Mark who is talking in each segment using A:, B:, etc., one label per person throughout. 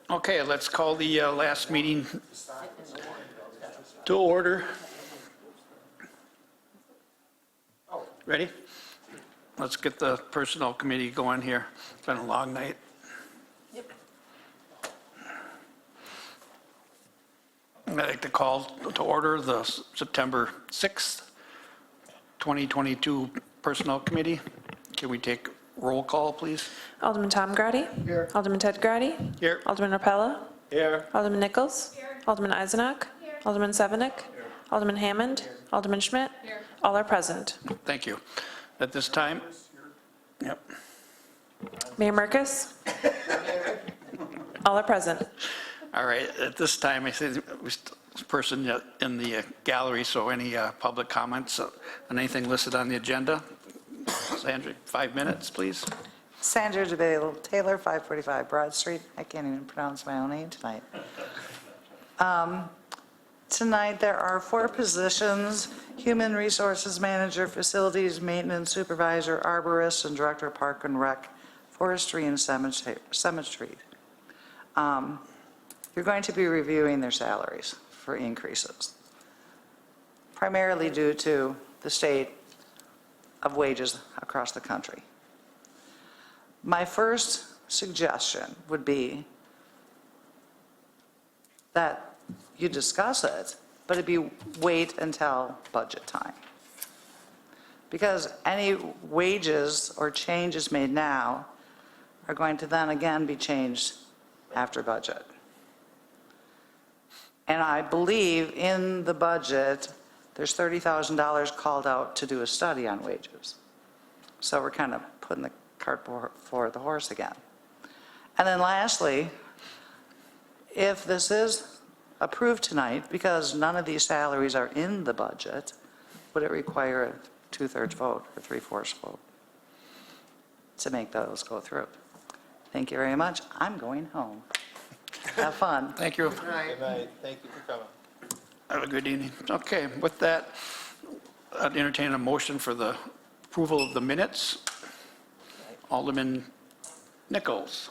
A: Okay, let's call the last meeting to order. Ready? Let's get the personnel committee going here. It's been a long night. I'd like to call to order the September 6th, 2022 Personnel Committee. Can we take roll call, please?
B: Alderman Tom Grady.
A: Here.
B: Alderman Ted Grady.
A: Here.
B: Alderman Rapella.
A: Here.
B: Alderman Nichols. Here. Alderman Eisenach. Here. Alderman Sevenik. Here. Alderman Hammond. Here. Alderman Schmidt. Here. All are present.
A: Thank you. At this time, yep.
B: Mayor Merkes. All are present.
A: All right, at this time, I see this person in the gallery, so any public comments on anything listed on the agenda? Sandra, 5 minutes, please.
C: Sandra DeBale Taylor, 545 Broad Street. I can't even pronounce my own name tonight. Tonight there are 4 positions: Human Resources Manager, Facilities Maintenance Supervisor, Arborist, and Director of Park and Rec, Forestry and Cemetery. You're going to be reviewing their salaries for increases, primarily due to the state of wages across the country. My first suggestion would be that you discuss it, but it'd be wait until budget time. Because any wages or changes made now are going to then again be changed after budget. And I believe in the budget, there's $30,000 called out to do a study on wages. So we're kind of putting the cart before the horse again. And then lastly, if this is approved tonight, because none of these salaries are in the budget, would it require a 2/3 vote or 3/4 vote to make those go through? Thank you very much. I'm going home. Have fun.
A: Thank you.
D: Good night. Thank you for coming.
A: Have a good evening. Okay, with that, I'd entertain a motion for the approval of the minutes. Alderman Nichols.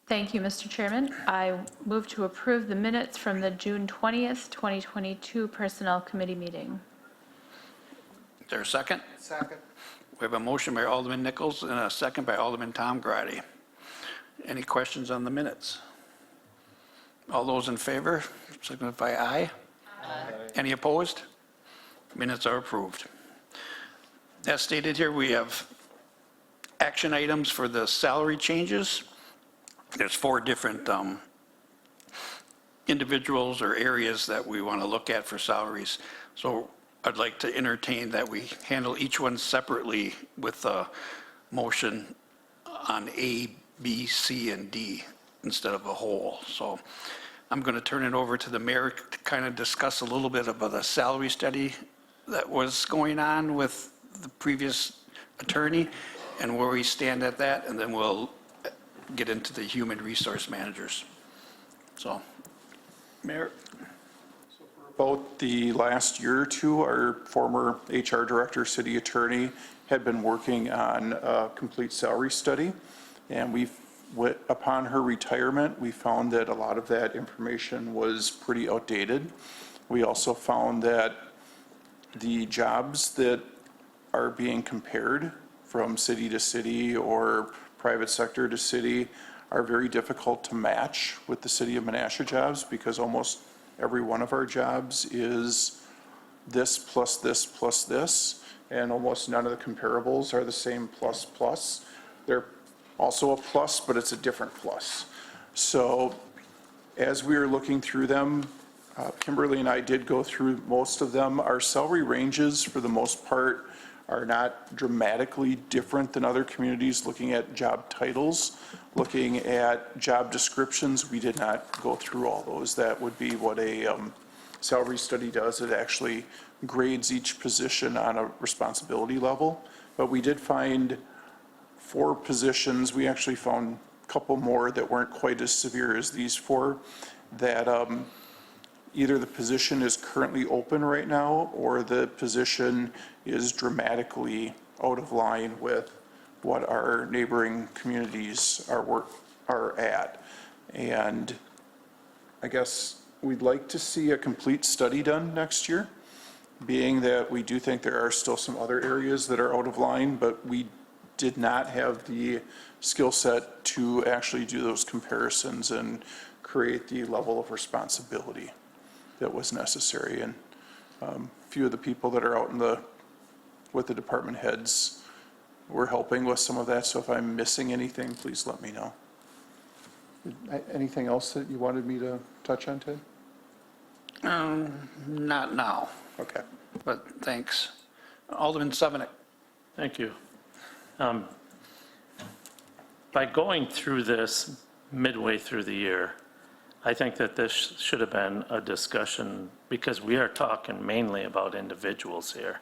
E: Thank you, Mr. Chairman. I move to approve the minutes from the June 20th, 2022 Personnel Committee meeting.
A: Is there a second?
D: Second.
A: We have a motion by Alderman Nichols and a second by Alderman Tom Grady. Any questions on the minutes? All those in favor, signify aye. Aye. Any opposed? Minutes are approved. As stated here, we have action items for the salary changes. There's 4 different individuals or areas that we want to look at for salaries. So I'd like to entertain that we handle each one separately with a motion on A, B, C, and D instead of a whole. So I'm going to turn it over to the mayor to kind of discuss a little bit about the salary study that was going on with the previous attorney and where we stand at that, and then we'll get into the human resource managers. So, Mayor.
F: About the last year or two, our former HR director, city attorney, had been working on a complete salary study. And upon her retirement, we found that a lot of that information was pretty outdated. We also found that the jobs that are being compared from city to city or private sector to city are very difficult to match with the city of Menasha jobs, because almost every one of our jobs is this plus this plus this, and almost none of the comparables are the same plus plus. They're also a plus, but it's a different plus. So as we were looking through them, Kimberly and I did go through most of them. Our salary ranges, for the most part, are not dramatically different than other communities. Looking at job titles, looking at job descriptions, we did not go through all those. That would be what a salary study does. It actually grades each position on a responsibility level. But we did find 4 positions. We actually found a couple more that weren't quite as severe as these 4, that either the position is currently open right now, or the position is dramatically out of line with what our neighboring communities are at. And I guess we'd like to see a complete study done next year, being that we do think there are still some other areas that are out of line, but we did not have the skill set to actually do those comparisons and create the level of responsibility that was necessary. And a few of the people that are out with the department heads were helping with some of that, so if I'm missing anything, please let me know. Anything else that you wanted me to touch on, Ted?
A: Not now,
F: Okay.
A: but thanks. Alderman Sevenick.
G: Thank you. By going through this midway through the year, I think that this should have been a discussion, because we are talking mainly about individuals here,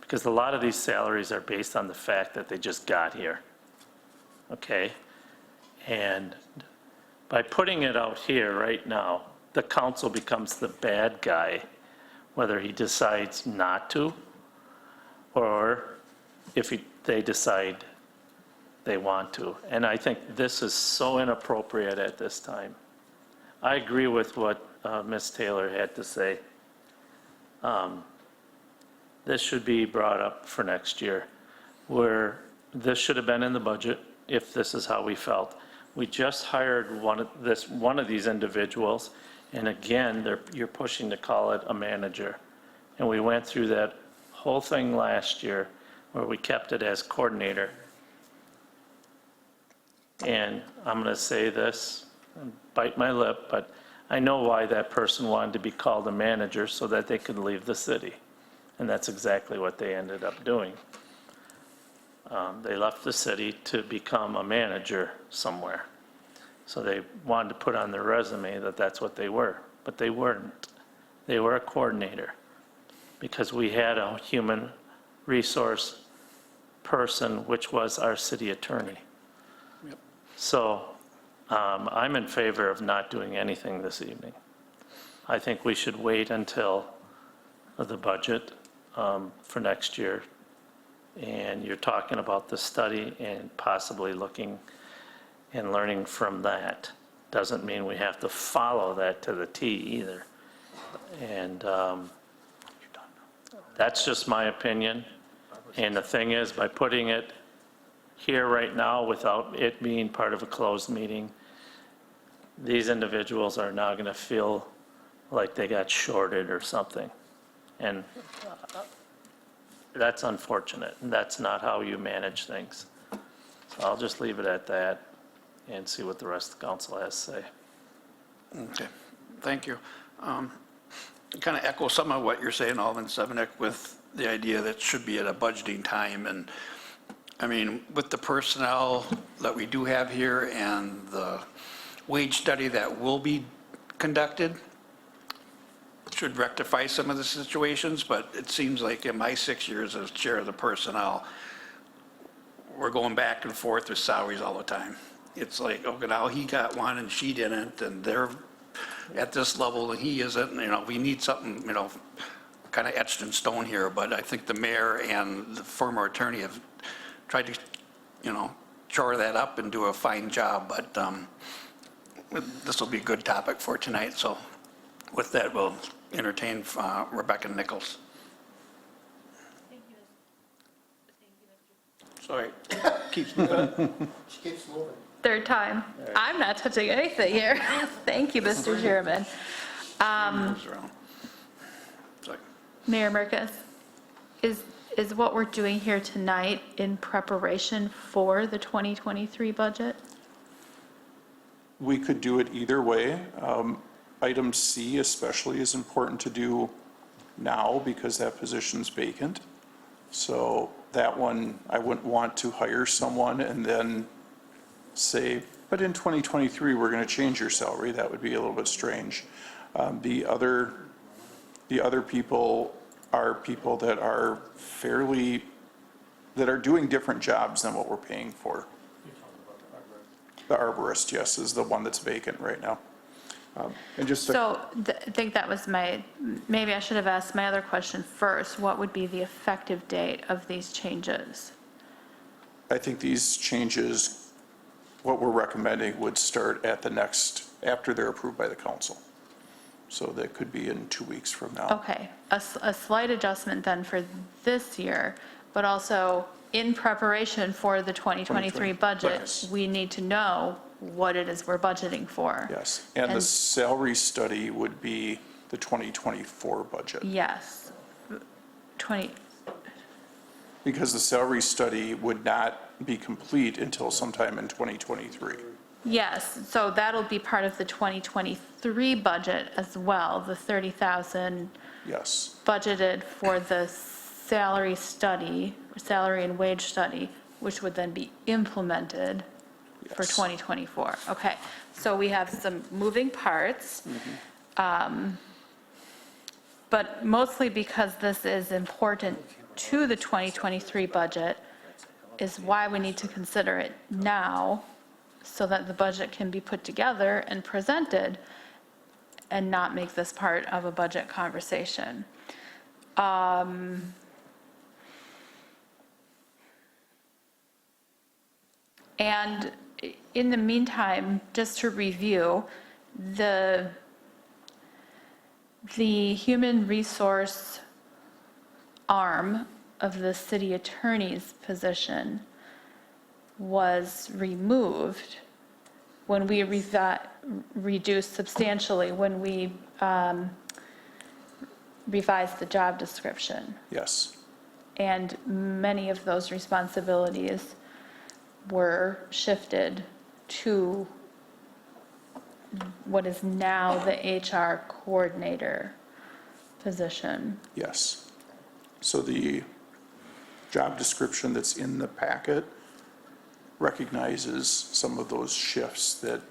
G: because a lot of these salaries are based on the fact that they just got here, okay? And by putting it out here right now, the council becomes the bad guy, whether he decides not to, or if they decide they want to. And I think this is so inappropriate at this time. I agree with what Ms. Taylor had to say. This should be brought up for next year, where this should have been in the budget if this is how we felt. We just hired one of these individuals, and again, you're pushing to call it a manager. And we went through that whole thing last year where we kept it as coordinator. And I'm going to say this, and bite my lip, but I know why that person wanted to be called a manager, so that they could leave the city. And that's exactly what they ended up doing. They left the city to become a manager somewhere. So they wanted to put on their resume that that's what they were, but they weren't. They were a coordinator, because we had a human resource person, which was our city attorney. So I'm in favor of not doing anything this evening. I think we should wait until the budget for next year. And you're talking about the study and possibly looking and learning from that. Doesn't mean we have to follow that to the T either. And that's just my opinion. And the thing is, by putting it here right now without it being part of a closed meeting, these individuals are now going to feel like they got shorted or something. And that's unfortunate, and that's not how you manage things. So I'll just leave it at that and see what the rest of the council has to say.
A: Okay, thank you. Kind of echo some of what you're saying, Alderman Sevenick, with the idea that it should be at a budgeting time. And I mean, with the personnel that we do have here and the wage study that will be conducted, should rectify some of the situations, but it seems like in my 6 years as chair of the personnel, we're going back and forth with salaries all the time. It's like, okay, now he got one and she didn't, and they're at this level and he isn't. You know, we need something, you know, kind of etched in stone here, but I think the mayor and the former attorney have tried to, you know, chore that up and do a fine job, but this will be a good topic for tonight. So with that, we'll entertain Rebecca Nichols. Sorry, keeps moving.
D: She keeps moving.
E: Third time. I'm not touching anything here. Thank you, Mr. Chairman.
A: Moves around. Sorry.
E: Mayor Merkes, is what we're doing here tonight in preparation for the 2023 budget?
F: We could do it either way. Item C especially is important to do now because that position's vacant. So that one, I wouldn't want to hire someone and then say, but in 2023, we're going to change your salary. That would be a little bit strange. The other people are people that are that are doing different jobs than what we're paying for. The arborist, yes, is the one that's vacant right now. And just to-
E: So I think that was maybe I should have asked my other question first. What would be the effective date of these changes?
F: I think these changes, what we're recommending, would start at the next, after they're approved by the council. So that could be in 2 weeks from now.
E: Okay, a slight adjustment then for this year, but also in preparation for the 2023 budget,
F: Yes.
E: we need to know what it is we're budgeting for.
F: Yes, and the
E: And-
F: salary study would be the 2024 budget.
E: Yes. 20,
F: Because the salary study would not be complete until sometime in 2023.
E: yes, so that'll be part of the 2023 budget as well, the 30,000
F: Yes,
E: budgeted for the salary study, salary and wage study, which would then be implemented for
F: Yes.
E: 2024. Okay, so we have some moving parts. But mostly because this is important to the 2023 budget is why we need to consider it now so that the budget can be put together and presented and not make this part of a budget conversation. And in the meantime, just to review, the human resource arm of the city attorney's position was removed when we reduced substantially, when we revised the job description.
F: yes,
E: And many of those responsibilities were shifted to what is now the HR coordinator position.
F: yes. So the job description that's in the packet recognizes some of those shifts that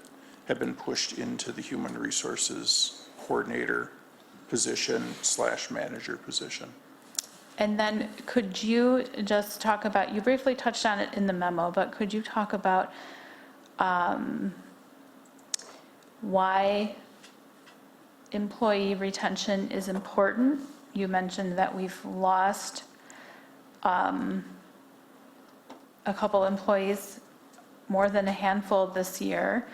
F: have been pushed into the human resources coordinator position / manager position.
E: And then could you just talk about, you briefly touched on it in the memo, but could you talk about why employee retention is important? You mentioned that we've lost a couple employees, more than a handful this year,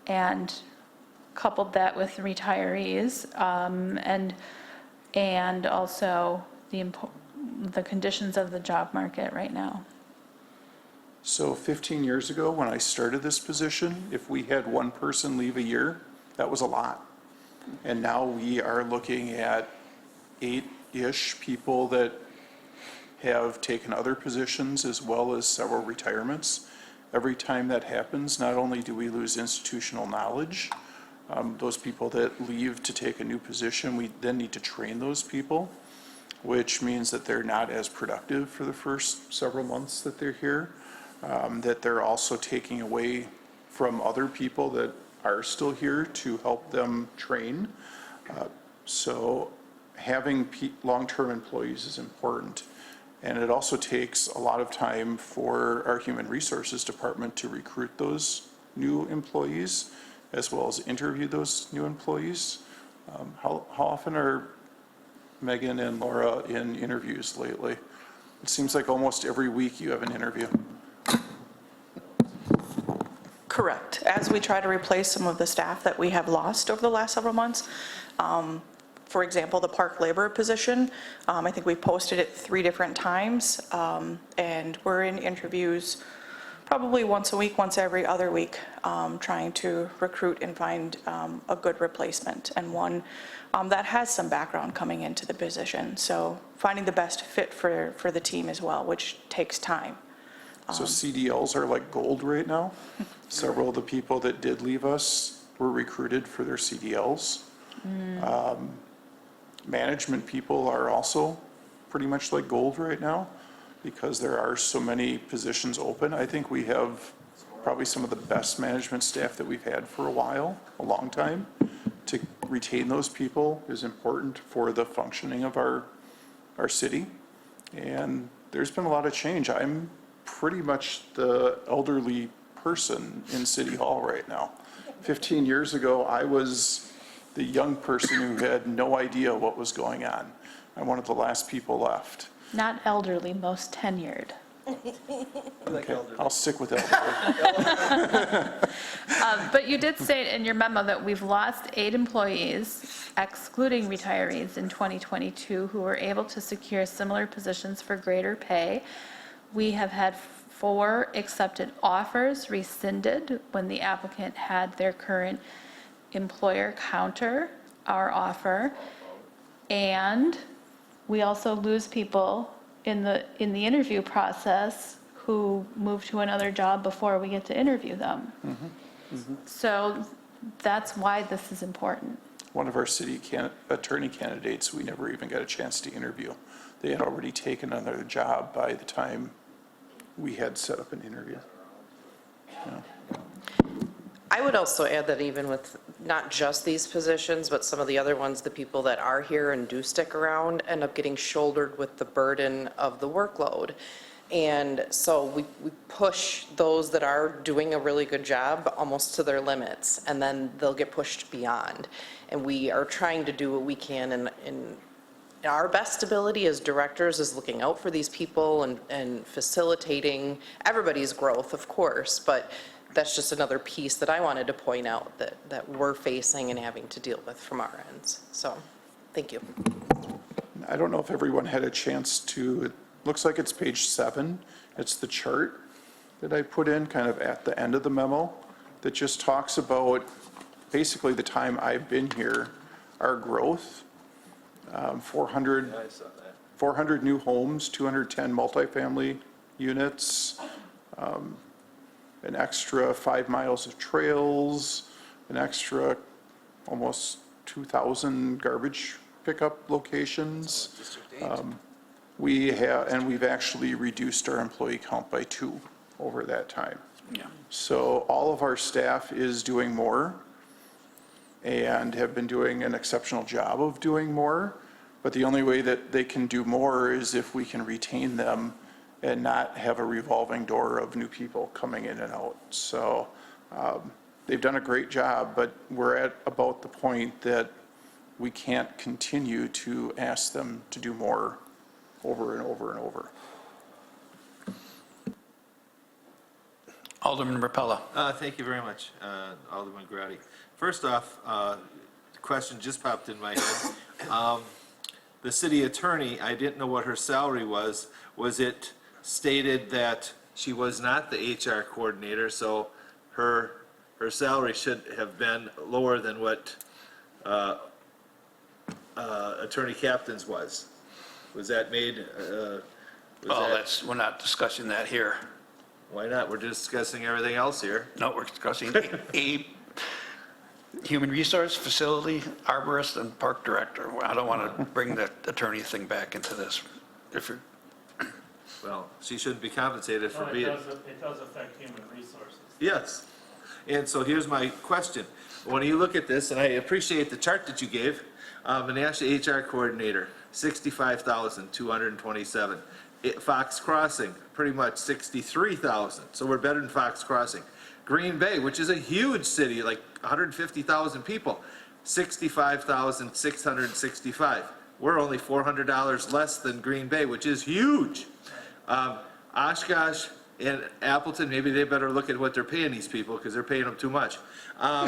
E: and coupled that with retirees, and also the conditions of the job market right now.
F: So 15 years ago, when I started this position, if we had one person leave a year, that was a lot. And now we are looking at 8-ish people that have taken other positions as well as several retirements. Every time that happens, not only do we lose institutional knowledge, those people that leave to take a new position, we then need to train those people, which means that they're not as productive for the first several months that they're here, that they're also taking away from other people that are still here to help them train. So having long-term employees is important. And it also takes a lot of time for our human resources department to recruit those new employees, as well as interview those new employees. How often are Megan and Laura in interviews lately? It seems like almost every week you have an interview.
H: Correct. As we try to replace some of the staff that we have lost over the last several months, for example, the park laborer position, I think we posted it 3 different times, and we're in interviews probably once a week, once every other week, trying to recruit and find a good replacement, and one that has some background coming into the position. So finding the best fit for the team as well, which takes time.
F: So CDLs are like gold right now. Several of the people that did leave us were recruited for their CDLs. Management people are also pretty much like gold right now because there are so many positions open. I think we have probably some of the best management staff that we've had for a while, a long time. To retain those people is important for the functioning of our city. And there's been a lot of change. I'm pretty much the elderly person in City Hall right now. 15 years ago, I was the young person who had no idea what was going on. I'm one of the last people left.
E: Not elderly, most tenured.
F: Okay, I'll stick with that.
E: But you did state in your memo that we've lost 8 employees, excluding retirees, in 2022 who were able to secure similar positions for greater pay. We have had 4 accepted offers rescinded when the applicant had their current employer counter our offer. And we also lose people in the interview process who move to another job before we get to interview them. So that's why this is important.
F: One of our city attorney candidates, we never even got a chance to interview. They had already taken another job by the time we had set up an interview.
I: I would also add that even with not just these positions, but some of the other ones, the people that are here and do stick around end up getting shouldered with the burden of the workload. And so we push those that are doing a really good job almost to their limits, and then they'll get pushed beyond. And we are trying to do what we can, and our best ability as directors is looking out for these people and facilitating everybody's growth, of course, but that's just another piece that I wanted to point out that we're facing and having to deal with from our ends. So, thank you.
F: I don't know if everyone had a chance to, it looks like it's page 7. It's the chart that I put in kind of at the end of the memo that just talks about basically the time I've been here, our growth, 400 new homes, 210 multifamily units, an extra 5 miles of trails, an extra almost 2,000 garbage pickup locations. We've actually reduced our employee count by 2 over that time.
A: Yeah.
F: So all of our staff is doing more and have been doing an exceptional job of doing more. But the only way that they can do more is if we can retain them and not have a revolving door of new people coming in and out. So they've done a great job, but we're at about the point that we can't continue to ask them to do more over and over and over.
A: Alderman Rapella.
D: Thank you very much, Alderman Grotti. First off, the question just popped in my head. The city attorney, I didn't know what her salary was. Was it stated that she was not the HR coordinator, so her salary should have been lower than what Attorney Captain's was? Was that made?
A: Well, we're not discussing that here.
D: Why not? We're discussing everything else here.
A: No, we're discussing a human resource, facility, arborist, and park director. I don't want to bring the attorney thing back into this. If you're,
D: Well, she shouldn't be compensated for
G: No,
D: being.
G: it does affect human resources.
D: Yes. And so here's my question. When you look at this, and I appreciate the chart that you gave, Menasha HR coordinator, $65,227. Fox Crossing, pretty much $63,000. So we're better than Fox Crossing. Green Bay, which is a huge city, like 150,000 people, $65,665. We're only $400 less than Green Bay, which is huge. Oshkosh and Appleton, maybe they better look at what they're paying these people, because they're paying them too much. I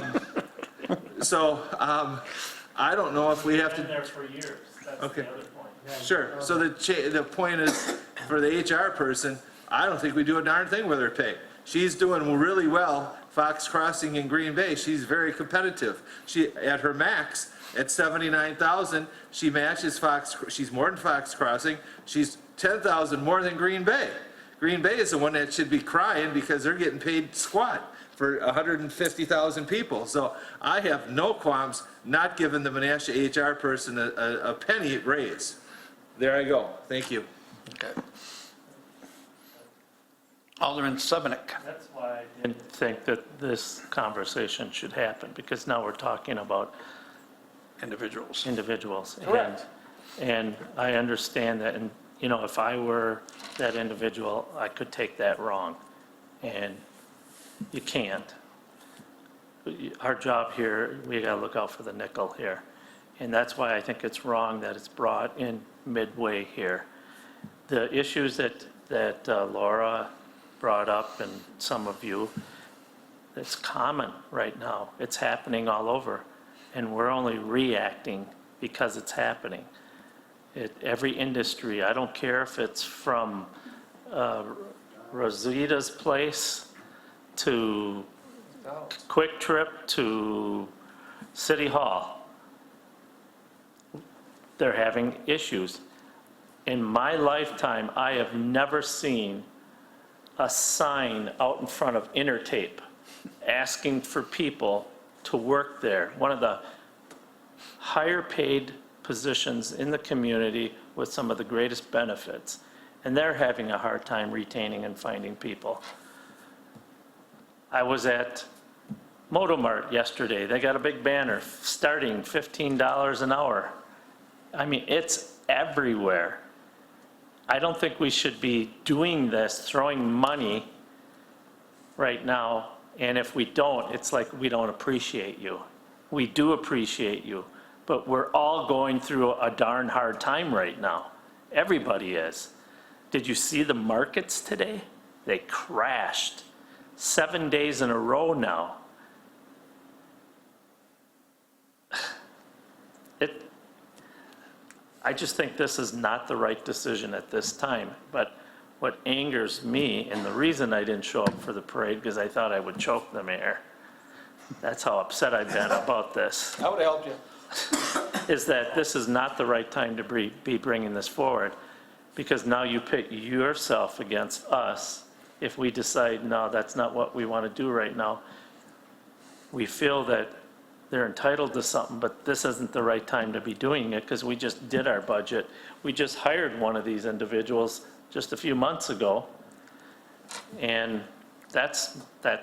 D: don't know if we have
G: Been
D: to,
G: there for years, that's
D: Okay.
G: the other point.
D: sure, so the point is, for the HR person, I don't think we do a darn thing with her pay. She's doing really well, Fox Crossing in Green Bay, she's very competitive. She, at her max, at 79,000, she matches she's more than Fox Crossing, she's 10,000 more than Green Bay. Green Bay is the one that should be crying because they're getting paid squat for 150,000 people. So I have no qualms not giving the Menasha HR person a penny raise. There I go. Thank you.
A: okay. Alderman Sebenik.
G: That's why I didn't think that this conversation should happen, because now we're talking about
A: Individuals.
G: individuals.
D: Correct.
G: And I understand that, and, you know, if I were that individual, I could take that wrong, and you can't. Our job here, we gotta look out for the nickel here, and that's why I think it's wrong that it's brought in midway here. the issues that Laura brought up and some of you, it's common right now. It's happening all over, and we're only reacting because it's happening. Every industry, I don't care if it's from Rosita's place to Quick Trip to City Hall, they're having issues. In my lifetime, I have never seen a sign out in front of Intertape asking for people to work there. One of the higher paid positions in the community with some of the greatest benefits. And they're having a hard time retaining and finding people. I was at Motomart yesterday. They got a big banner starting $15 an hour. I mean, it's everywhere. I don't think we should be doing this, throwing money right now, and if we don't, it's like we don't appreciate you. We do appreciate you, but we're all going through a darn hard time right now. Everybody is. Did you see the markets today? They crashed 7 days in a row now. I just think this is not the right decision at this time. But what angers me, and the reason I didn't show up for the parade, because I thought I would choke the mayor, that's how upset I've been about this,
J: That would help you.
G: is that this is not the right time to be bringing this forward, because now you pit yourself against us if we decide, no, that's not what we want to do right now. We feel that they're entitled to something, but this isn't the right time to be doing it because we just did our budget. We just hired one of these individuals just a few months ago, and that's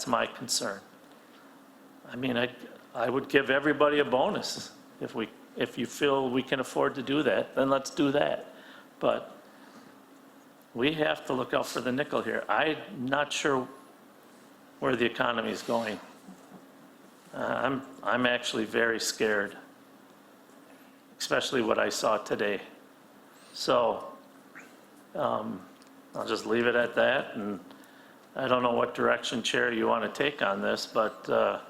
G: my concern. I mean, I would give everybody a bonus. If you feel we can afford to do that, then let's do that. But we have to look out for the nickel here. I'm not sure where the economy is going. I'm actually very scared, especially what I saw today. So I'll just leave it at that, and I don't know what direction, Chair, you want to take on this, but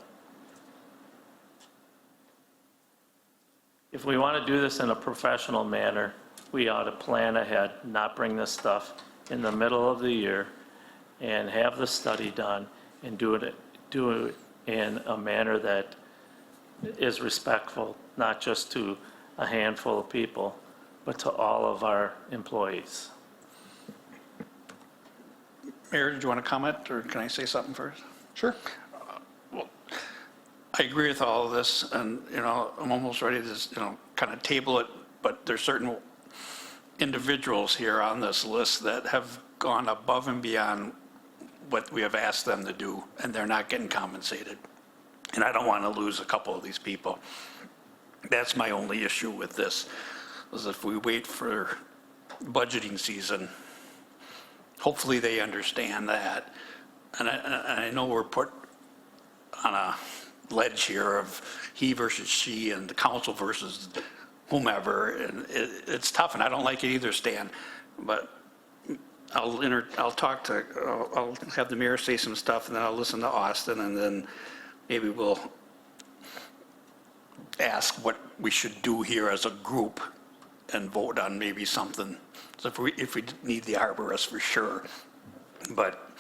G: if we want to do this in a professional manner, we ought to plan ahead, not bring this stuff in the middle of the year, and have the study done and do it in a manner that is respectful, not just to a handful of people, but to all of our employees.
A: Mayor, did you want to comment, or can I say something first?
F: Sure.
A: I agree with all of this, and, I'm almost ready to, kind of table it, but there's certain individuals here on this list that have gone above and beyond what we have asked them to do, and they're not getting compensated. And I don't want to lose a couple of these people. That's my only issue with this, is if we wait for budgeting season, hopefully they understand that. And I know we're put on a ledge here of he versus she and the council versus whomever, and it's tough, and I don't like it either, Stan. But I'll have the mayor say some stuff, and then I'll listen to Austin, and then maybe we'll ask what we should do here as a group and vote on maybe something. So if we need the arborist, for sure. But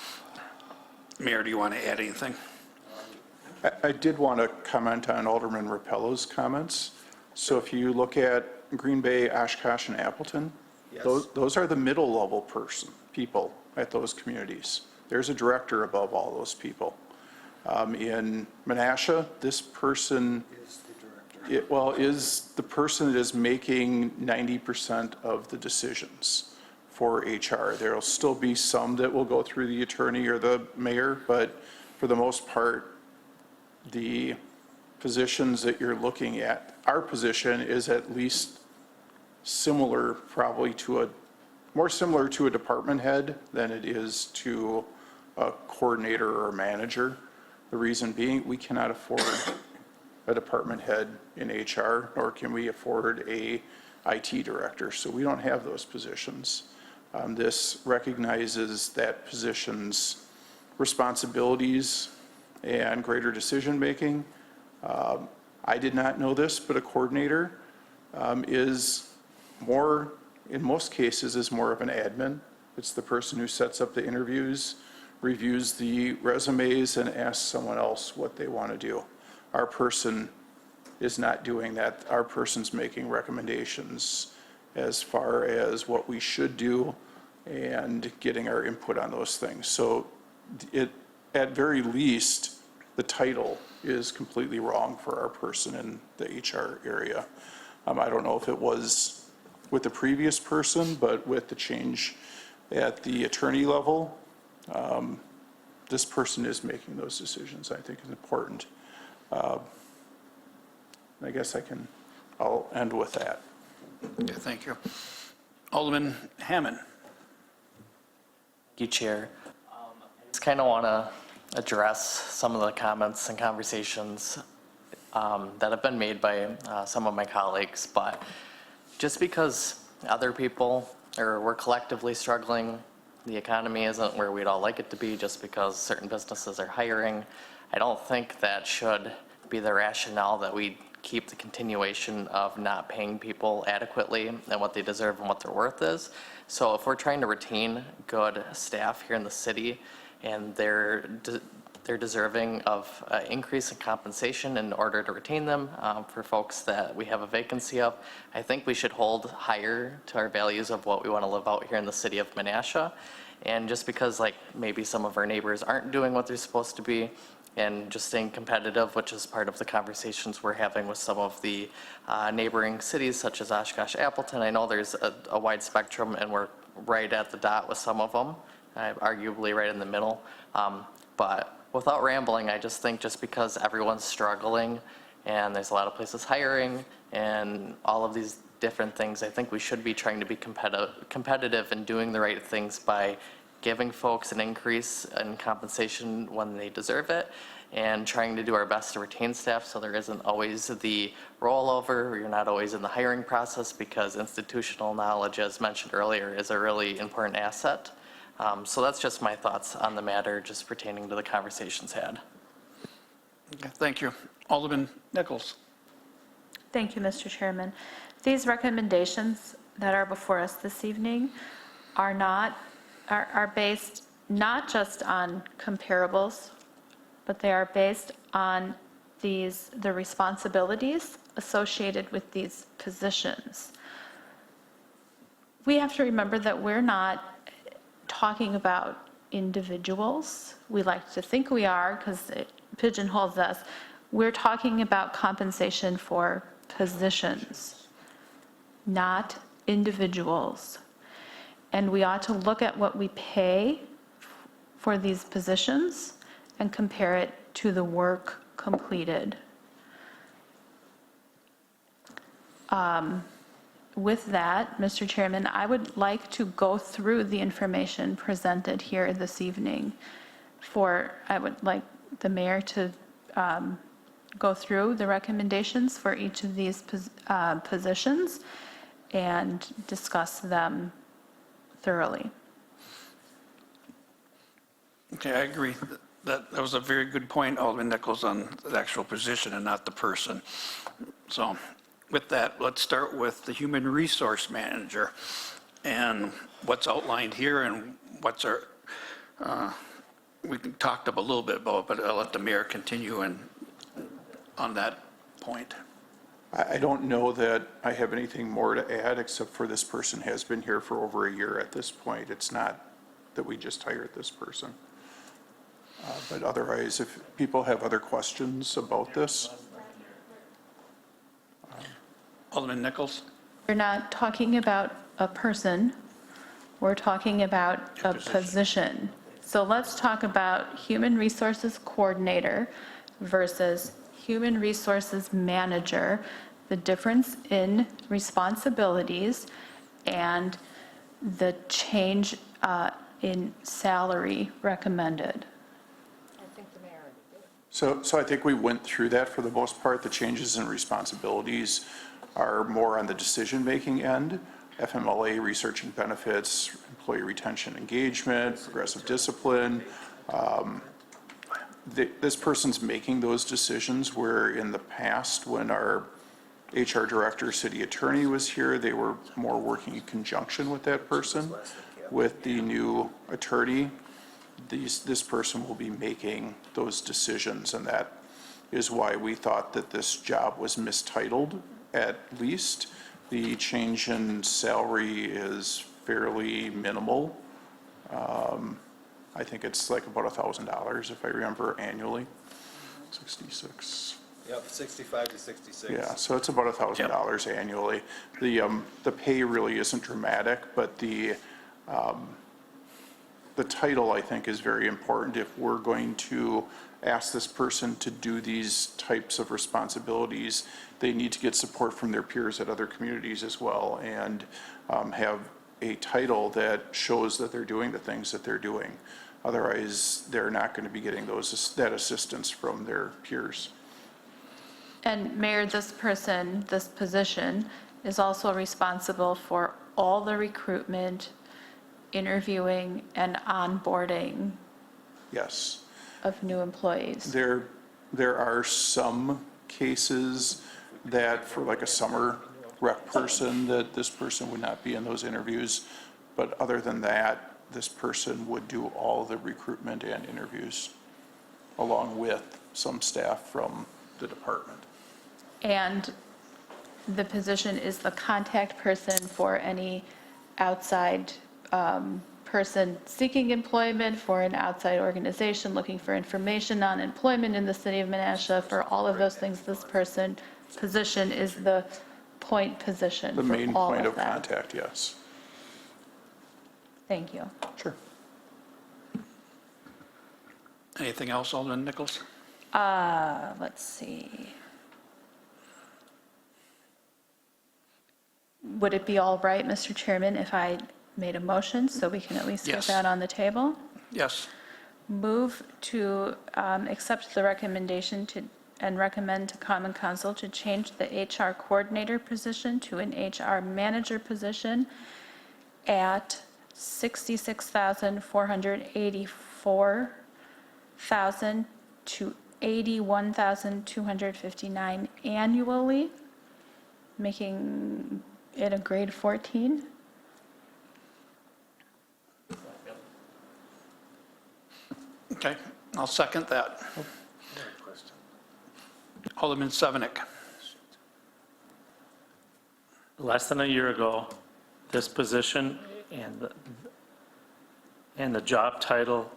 A: Mayor, do you want to add anything?
F: I did want to comment on Alderman Rapello's comments. So if you look at Green Bay, Oshkosh, and Appleton, those are the middle level people at those communities. There's a director above all those people. In Menasha, this person is the person that is making 90% of the decisions for HR. There'll still be some that will go through the attorney or the mayor, but for the most part, the positions that you're looking at, our position is at least similar, probably more similar to a department head than it is to a coordinator or a manager. The reason being, we cannot afford a department head in HR, nor can we afford a IT director, so we don't have those positions. This recognizes that position's responsibilities and greater decision-making. I did not know this, but a coordinator is more, in most cases, is more of an admin. It's the person who sets up the interviews, reviews the resumes, and asks someone else what they want to do. Our person is not doing that. Our person's making recommendations as far as what we should do and getting our input on those things. So it, at very least, the title is completely wrong for our person in the HR area. I don't know if it was with the previous person, but with the change at the attorney level, this person is making those decisions. I think is important. I guess I'll end with that.
A: Okay, thank you. Alderman Hammond.
J: Thank you, Chair. I just kind of want to address some of the comments and conversations that have been made by some of my colleagues, but just because other people, or we're collectively struggling, the economy isn't where we'd all like it to be, just because certain businesses are hiring, I don't think that should be the rationale that we keep the continuation of not paying people adequately and what they deserve and what their worth is. So if we're trying to retain good staff here in the city and they're deserving of an increase in compensation in order to retain them for folks that we have a vacancy of, I think we should hold higher to our values of what we want to live out here in the city of Menasha. And just because like maybe some of our neighbors aren't doing what they're supposed to be, and just staying competitive, which is part of the conversations we're having with some of the neighboring cities such as Oshkosh, Appleton. I know there's a wide spectrum and we're right at the dot with some of them, arguably right in the middle. But without rambling, I just think just because everyone's struggling and there's a lot of places hiring and all of these different things, I think we should be trying to be competitive and doing the right things by giving folks an increase in compensation when they deserve it, and trying to do our best to retain staff so there isn't always the rollover, or you're not always in the hiring process, because institutional knowledge, as mentioned earlier, is a really important asset. So that's just my thoughts on the matter, just pertaining to the conversations had.
A: Okay, thank you. Alderman Nichols.
E: Thank you, Mr. Chairman. These recommendations that are before us this evening are based not just on comparables, but they are based on the responsibilities associated with these positions. We have to remember that we're not talking about individuals. We like to think we are because it pigeonholes us. We're talking about compensation for positions, not individuals. And we ought to look at what we pay for these positions and compare it to the work completed. With that, Mr. Chairman, I would like to go through the information presented here this evening. I would like the mayor to go through the recommendations for each of these positions and discuss them thoroughly.
A: Okay, I agree. That was a very good point, Alderman Nichols, on the actual position and not the person. So with that, let's start with the human resource manager and what's outlined here and what's we talked a little bit about, but I'll let the mayor continue on that point.
F: I don't know that I have anything more to add, except for this person has been here for over a year at this point. It's not that we just hired this person. But otherwise, if people have other questions about this.
A: Alderman Nichols?
E: We're not talking about a person, we're talking about a position. So let's talk about human resources coordinator versus human resources manager, the difference in responsibilities and the change in salary recommended.
F: So I think we went through that for the most part. The changes in responsibilities are more on the decision-making end. FMLA, research and benefits, employee retention engagement, progressive discipline. This person's making those decisions where in the past, when our HR director, city attorney was here, they were more working in conjunction with that person. With the new attorney, this person will be making those decisions, and that is why we thought that this job was mistitled at least. The change in salary is fairly minimal. I think it's like about $1,000 if I remember annually, 66.
D: Yep, 65 to 66.
F: Yeah, so it's about $1,000 annually. The pay really isn't dramatic, but the title, I think, is very important. If we're going to ask this person to do these types of responsibilities, they need to get support from their peers at other communities as well, and have a title that shows that they're doing the things that they're doing. Otherwise, they're not going to be getting that assistance from their peers.
E: And Mayor, this position is also responsible for all the recruitment, interviewing, and onboarding
F: Yes.
E: of new employees.
F: There are some cases that for like a summer rec person, that this person would not be in those interviews. But other than that, this person would do all the recruitment and interviews along with some staff from the department.
E: And the position is the contact person for any outside person seeking employment, for an outside organization looking for information on employment in the city of Menasha. For all of those things, this position is the point position
F: The
E: for
F: main
E: all
F: point
E: of
F: of
E: that.
F: contact, yes.
E: Thank you.
F: Sure.
A: Anything else, Alderman Nichols?
E: Let's see. Would it be all right, Mr. Chairman, if I made a motion so we can at least get
A: Yes.
E: that on the table?
A: Yes.
E: Move to accept the recommendation and recommend to Common Council to change the HR coordinator position to an HR manager position at $66,484,000 to $81,259 annually, making it a grade 14.
A: Okay, I'll second that. Alderman Sevenick.
G: Less than a year ago, this position and the job title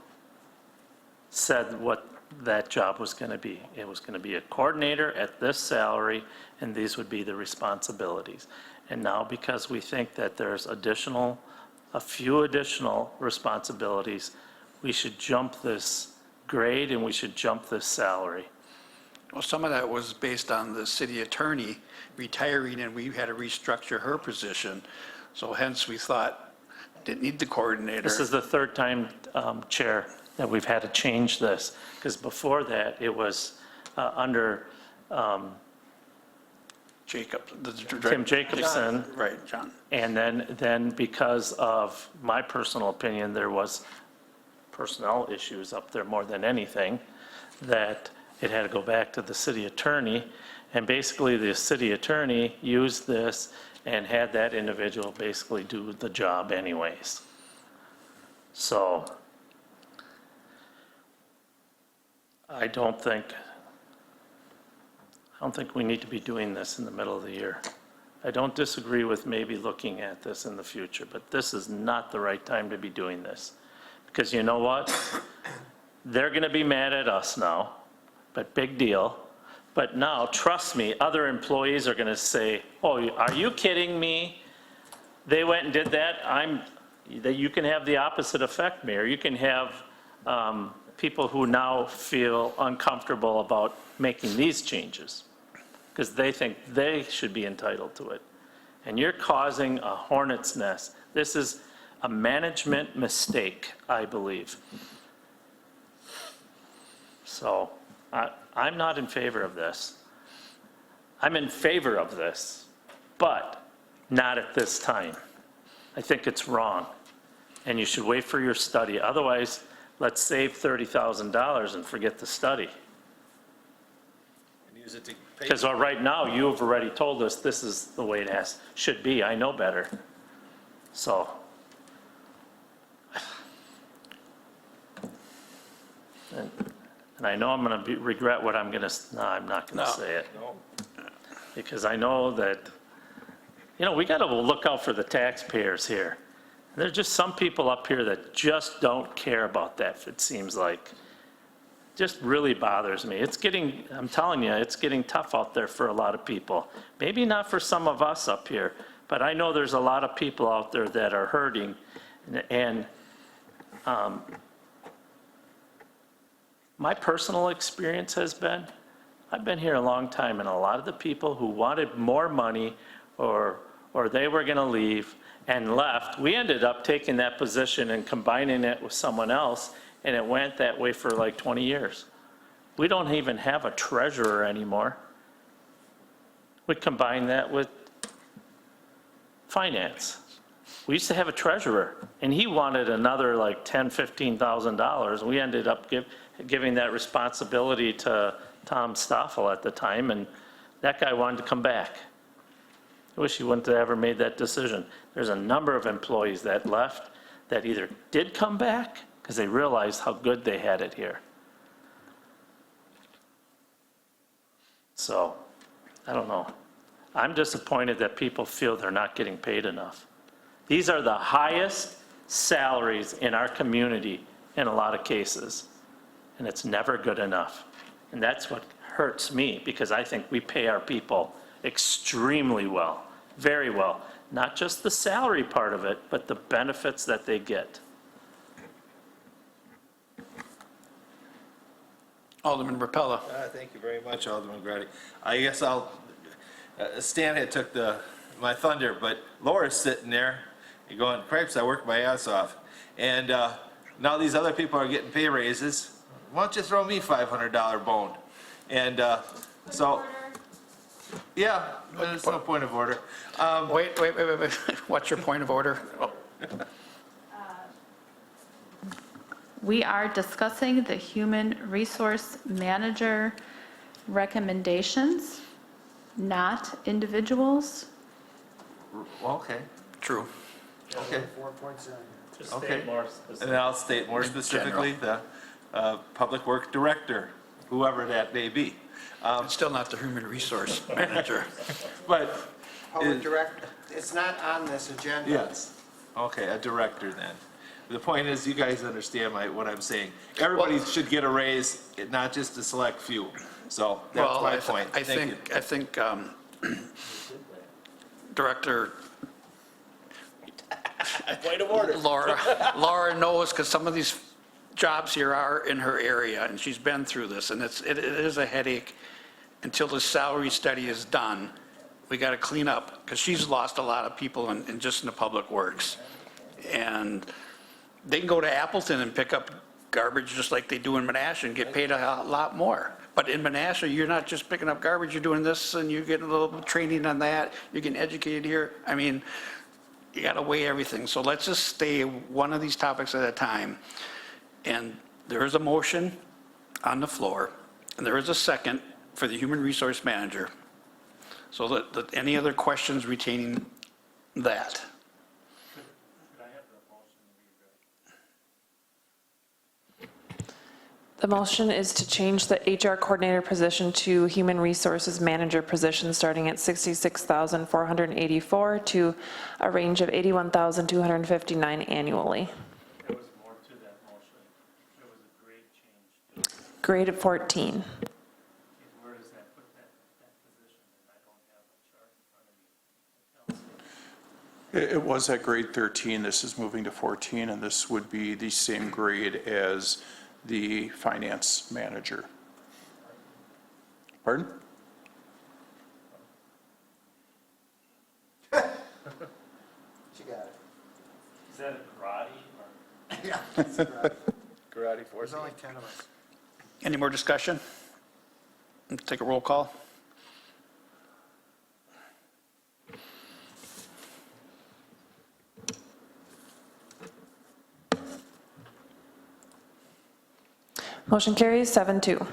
G: said what that job was going to be. It was going to be a coordinator at this salary, and these would be the responsibilities. And now, because we think that there's a few additional responsibilities, we should jump this grade and we should jump this salary.
A: Well, some of that was based on the city attorney retiring, and we had to restructure her position. So hence, we thought, didn't need the coordinator.
G: This is the third time, Chair, that we've had to change this, because before that, it was under Tim Jacobson.
A: Right, John.
G: And then because of my personal opinion, there was personnel issues up there more than anything, that it had to go back to the city attorney. And basically, the city attorney used this and had that individual basically do the job anyways. So I don't think we need to be doing this in the middle of the year. I don't disagree with maybe looking at this in the future, but this is not the right time to be doing this. Because you know what? They're going to be mad at us now, but big deal. But now, trust me, other employees are going to say, oh, are you kidding me? They went and did that. You can have the opposite effect, Mayor. You can have people who now feel uncomfortable about making these changes because they think they should be entitled to it. And you're causing a hornet's nest. This is a management mistake, I believe. So I'm not in favor of this. I'm in favor of this, but not at this time. I think it's wrong. And you should wait for your study. Otherwise, let's save $30,000 and forget the study.
D: And use it to pay.
G: Because right now, you have already told us this is the way it should be. I know better. So. And I know I'm going to regret what I'm going to, no, I'm not going to say it.
D: No.
G: Because I know that, we got to look out for the taxpayers here. There's just some people up here that just don't care about that, it seems like. Just really bothers me. I'm telling you, it's getting tough out there for a lot of people. Maybe not for some of us up here, but I know there's a lot of people out there that are hurting. And my personal experience has been, I've been here a long time, and a lot of the people who wanted more money or they were going to leave and left, we ended up taking that position and combining it with someone else, and it went that way for like 20 years. We don't even have a treasurer anymore. We combined that with finance. We used to have a treasurer, and he wanted another like $10,000, $15,000. We ended up giving that responsibility to Tom Stoffel at the time, and that guy wanted to come back. I wish he wouldn't have ever made that decision. There's a number of employees that left that either did come back because they realized how good they had it here. So, I don't know. I'm disappointed that people feel they're not getting paid enough. These are the highest salaries in our community in a lot of cases, and it's never good enough. And that's what hurts me, because I think we pay our people extremely well, very well. Not just the salary part of it, but the benefits that they get.
A: Alderman Rapella.
D: Thank you very much, Alderman Grady. I guess Stan had took my thunder, but Laura's sitting there, you're going, cripes, I worked my ass off. And now these other people are getting pay raises. Why don't you throw me $500 bone? And so, yeah, there's no point of order.
A: Wait. What's your point of order? Oh,
E: We are discussing the human resource manager recommendations, not individuals.
D: Okay,
A: true.
D: okay.
G: Just
D: Okay.
G: state more
D: And
G: specific.
D: then I'll state more specifically, the Public Work Director, whoever that may be.
A: It's still not the human resource manager.
D: But,
K: Public director, it's not on this agenda.
D: yes, okay, a director then. The point is, you guys understand what I'm saying. Everybody should get a raise, not just a select few. So that's
A: Well,
D: my point.
A: I
D: Thank you.
A: think Director
D: Point of order.
A: Laura knows, because some of these jobs here are in her area, and she's been through this, and it is a headache until the salary study is done. We got to clean up, because she's lost a lot of people in just in the public works. And they can go to Appleton and pick up garbage just like they do in Menasha and get paid a lot more. But in Menasha, you're not just picking up garbage, you're doing this, and you're getting a little training on that, you're getting educated here. I mean, you got to weigh everything. So let's just stay one of these topics at a time. And there is a motion on the floor, and there is a second for the human resource manager. So any other questions retaining that?
B: The motion is to change the HR coordinator position to human resources manager position, starting at $66,484 to a range of $81,259 annually.
G: There was more to that motion. There was a grade change.
B: Grade at 14.
G: Where does that put that position? And I don't have a chart in front of me.
F: It was at grade 13, this is moving to 14, and this would be the same grade as the finance manager. Pardon?
K: She got it.
G: Is that a karate or?
K: Yeah. There's
D: Karate force.
K: only 10 of us.
A: Any more discussion? Let's take a roll call.
B: Motion carries 7-2.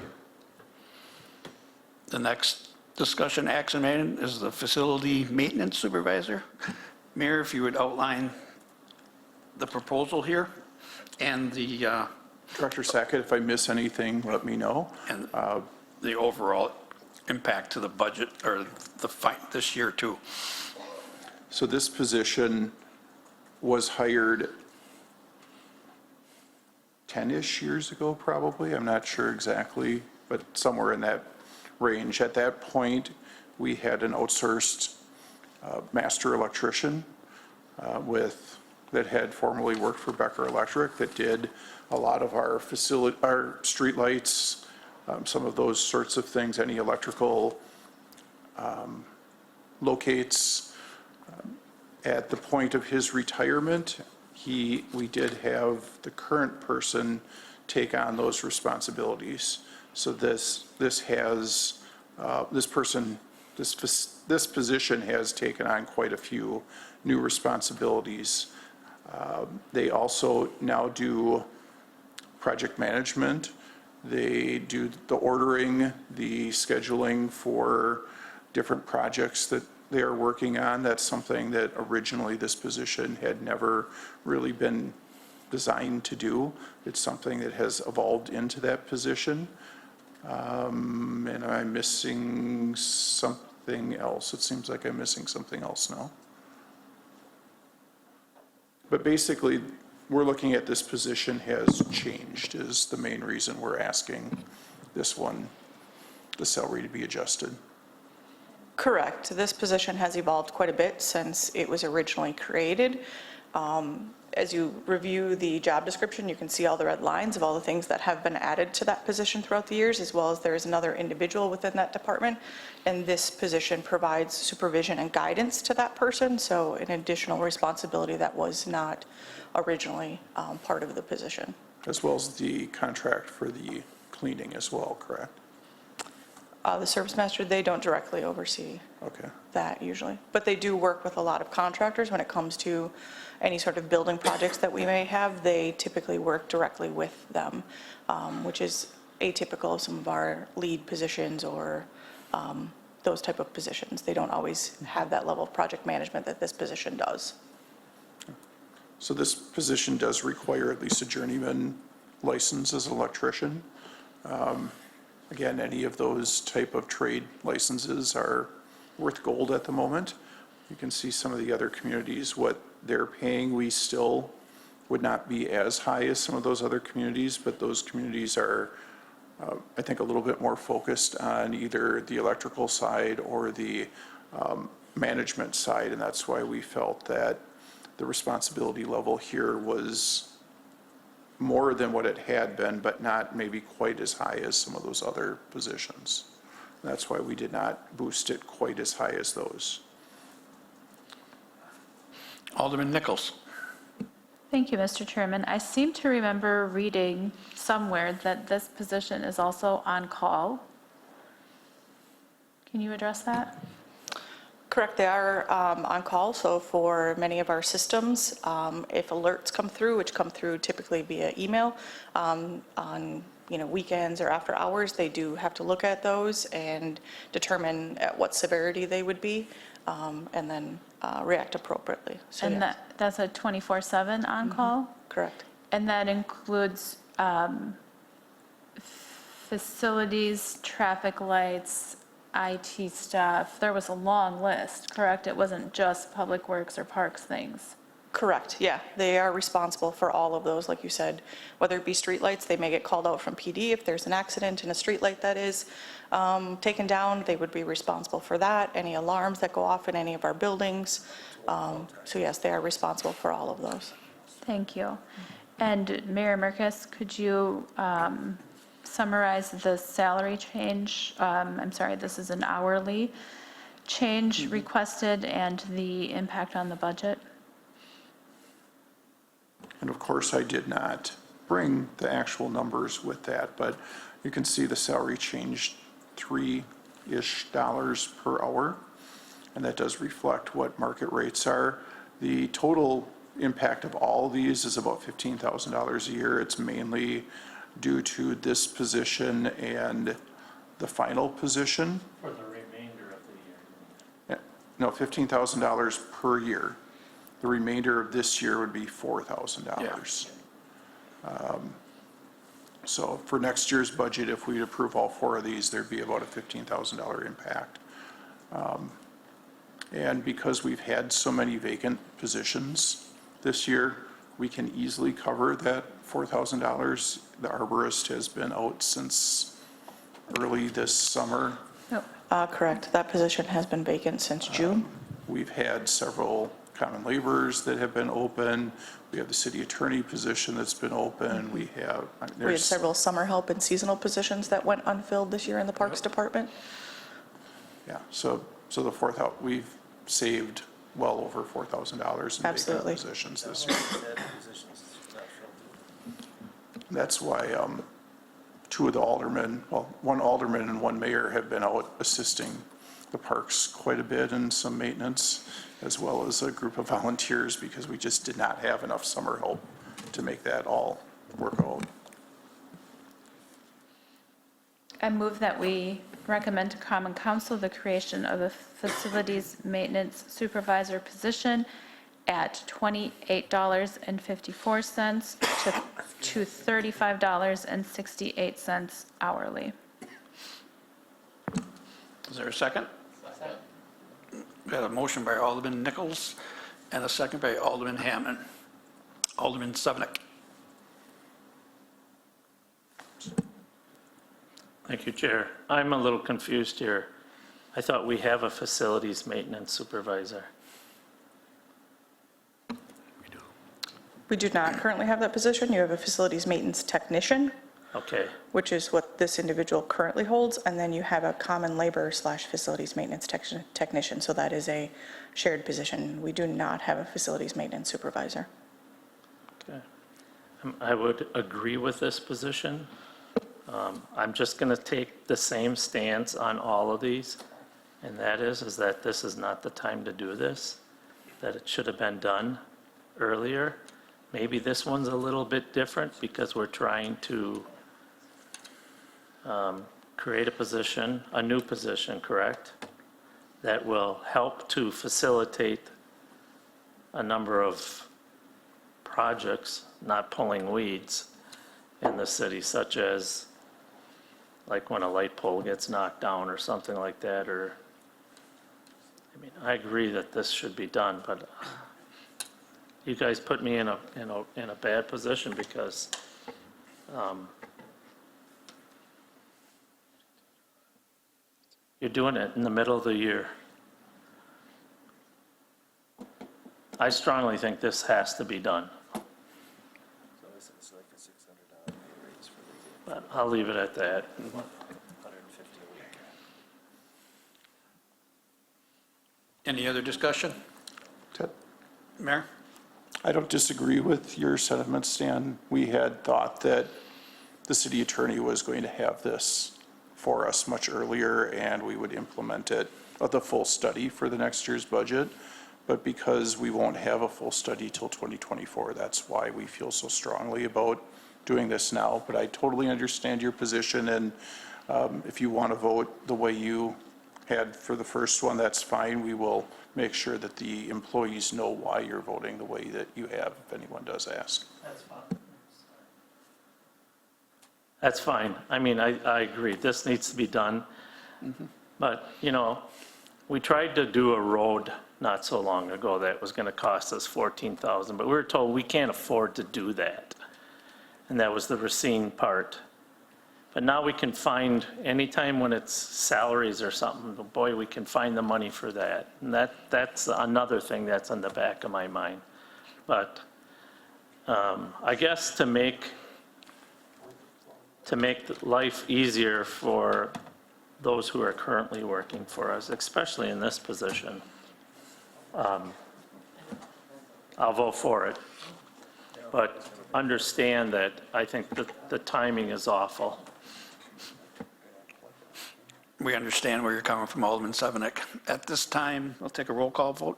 A: The next discussion action item is the facility maintenance supervisor. Mayor, if you would outline the proposal here and
F: Director Sackett, if I miss anything, let me know.
A: and the overall impact to the budget or this year too.
F: So this position was hired 10-ish years ago, probably. I'm not sure exactly, but somewhere in that range. At that point, we had an outsourced master electrician that had formerly worked for Becker Electric that did a lot of our streetlights, some of those sorts of things, any electrical locates. At the point of his retirement, we did have the current person take on those responsibilities. So this position has taken on quite a few new responsibilities. They also now do project management. They do the ordering, the scheduling for different projects that they are working on. That's something that originally this position had never really been designed to do. It's something that has evolved into that position. And I'm missing something else. It seems like I'm missing something else now. But basically, we're looking at this position has changed is the main reason we're asking this one, the salary to be adjusted.
H: Correct. This position has evolved quite a bit since it was originally created. As you review the job description, you can see all the red lines of all the things that have been added to that position throughout the years, as well as there is another individual within that department. And this position provides supervision and guidance to that person, so an additional responsibility that was not originally part of the position.
F: As well as the contract for the cleaning as well, correct?
H: The service master, they don't directly oversee
F: Okay.
H: that usually, but they do work with a lot of contractors when it comes to any sort of building projects that we may have. They typically work directly with them, which is atypical of some of our lead positions or those type of positions. They don't always have that level of project management that this position does.
F: So this position does require at least a journeyman license as an electrician. Again, any of those type of trade licenses are worth gold at the moment. You can see some of the other communities, what they're paying. We still would not be as high as some of those other communities, but those communities are, I think, a little bit more focused on either the electrical side or the management side, and that's why we felt that the responsibility level here was more than what it had been, but not maybe quite as high as some of those other positions. That's why we did not boost it quite as high as those.
A: Alderman Nichols.
E: Thank you, Mr. Chairman. I seem to remember reading somewhere that this position is also on call. Can you address that?
H: Correct, they are on call, so for many of our systems, if alerts come through, which come through typically via email, on weekends or after hours, they do have to look at those and determine at what severity they would be, and then react appropriately. So,
E: And
H: yes,
E: that's a 24/7 on-call?
H: correct.
E: And that includes facilities, traffic lights, IT stuff. There was a long list, correct? It wasn't just public works or parks things.
H: Correct, yeah. They are responsible for all of those, like you said. Whether it be streetlights, they may get called out from PD if there's an accident in a streetlight that is taken down, they would be responsible for that. Any alarms that go off in any of our buildings. So yes, they are responsible for all of those.
E: Thank you. And Mayor Merkes, could you summarize the salary change? I'm sorry, this is an hourly change requested and the impact on the budget?
F: And of course, I did not bring the actual numbers with that, but you can see the salary changed $3-ish per hour, and that does reflect what market rates are. The total impact of all of these is about $15,000 a year. It's mainly due to this position and the final position.
G: For the remainder of the year.
F: No, $15,000 per year. The remainder of this year would be $4,000. So for next year's budget, if we approve all four of these, there'd be about a $15,000 impact. And because we've had so many vacant positions this year, we can easily cover that $4,000. The arborist has been out since early this summer.
H: Correct. That position has been vacant since June.
F: We've had several common laborers that have been open. We have the city attorney position that's been open. We have,
H: We had several summer help and seasonal positions that went unfilled this year in the Parks Department.
F: yeah, so the fourth out, we've saved well over $4,000 in vacant
H: Absolutely.
F: positions this year. That's why two of the aldermen, well, one alderman and one mayor have been out assisting the parks quite a bit in some maintenance, as well as a group of volunteers, because we just did not have enough summer help to make that all work out.
E: I move that we recommend to Common Council the creation of a facilities maintenance supervisor position at $28.54 to $35.68 hourly.
A: Is there a second? Second. We got a motion by Alderman Nichols and a second by Alderman Hammond. Alderman Sevenick.
G: Thank you, Chair. I'm a little confused here. I thought we have a facilities maintenance supervisor.
H: We do not currently have that position. You have a facilities maintenance technician,
G: Okay,
H: which is what this individual currently holds, and then you have a common labor / facilities maintenance technician, so that is a shared position. We do not have a facilities maintenance supervisor.
G: okay. I would agree with this position. I'm just going to take the same stance on all of these, and that is that this is not the time to do this, that it should have been done earlier. Maybe this one's a little bit different because we're trying to create a position, a new position, correct? That will help to facilitate a number of projects, not pulling weeds in the city, such as like when a light pole gets knocked down or something like that, or, I mean, I agree that this should be done, but you guys put me in a bad position because you're doing it in the middle of the year. I strongly think this has to be done. But I'll leave it at that.
A: Any other discussion?
F: Ted?
A: Mayor?
F: I don't disagree with your sentiments, Stan. We had thought that the city attorney was going to have this for us much earlier, and we would implement it, the full study for the next year's budget. But because we won't have a full study till 2024, that's why we feel so strongly about doing this now. But I totally understand your position, and if you want to vote the way you had for the first one, that's fine. We will make sure that the employees know why you're voting the way that you have, if anyone does ask.
G: That's fine. That's fine. I mean, I agree. This needs to be done. But, you know, we tried to do a road not so long ago that was going to cost us $14,000, but we were told we can't afford to do that. And that was the Racine part. But now we can find, anytime when it's salaries or something, boy, we can find the money for that. And that's another thing that's on the back of my mind. But I guess to make life easier for those who are currently working for us, especially in this position, I'll vote for it. But understand that I think that the timing is awful.
A: We understand where you're coming from, Alderman Sevenick. At this time, we'll take a roll call vote.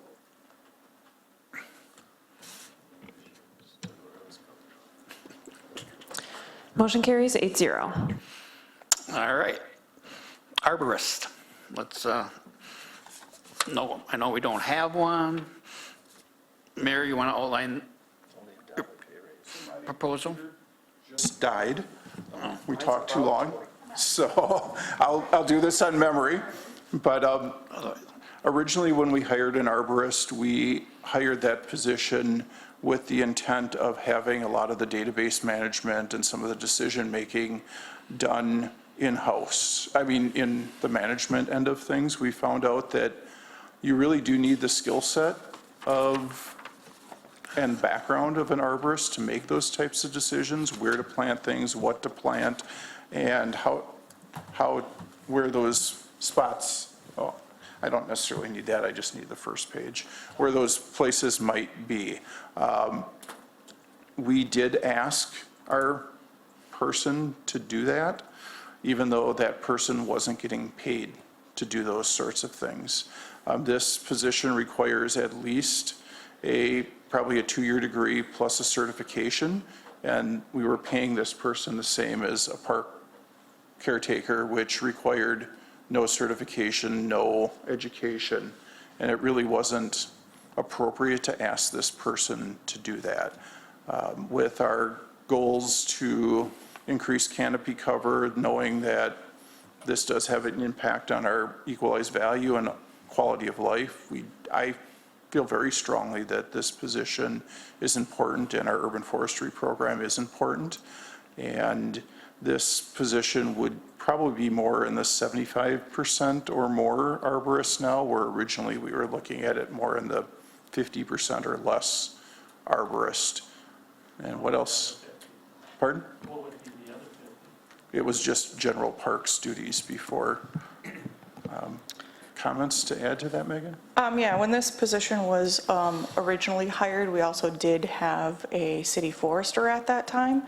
B: Motion carries 8-0.
A: All right. Arborist, let's, no, I know we don't have one. Mayor, you want to outline your proposal?
F: Just died. We talked too long. So I'll do this on memory. But originally, when we hired an arborist, we hired that position with the intent of having a lot of the database management and some of the decision-making done in-house. I mean, in the management end of things, we found out that you really do need the skill set of and background of an arborist to make those types of decisions, where to plant things, what to plant, and where those spots, oh, I don't necessarily need that, I just need the first page, where those places might be. We did ask our person to do that, even though that person wasn't getting paid to do those sorts of things. This position requires at least probably a 2-year degree plus a certification, and we were paying this person the same as a park caretaker, which required no certification, no education, and it really wasn't appropriate to ask this person to do that. With our goals to increase canopy cover, knowing that this does have an impact on our equalized value and quality of life, I feel very strongly that this position is important and our urban forestry program is important. And this position would probably be more in the 75% or more arborists now, where originally we were looking at it more in the 50% or less arborist. And what else? Pardon?
G: What would be the other 50?
F: It was just general parks duties before. Comments to add to that, Megan?
H: Yeah, when this position was originally hired, we also did have a city forester at that time,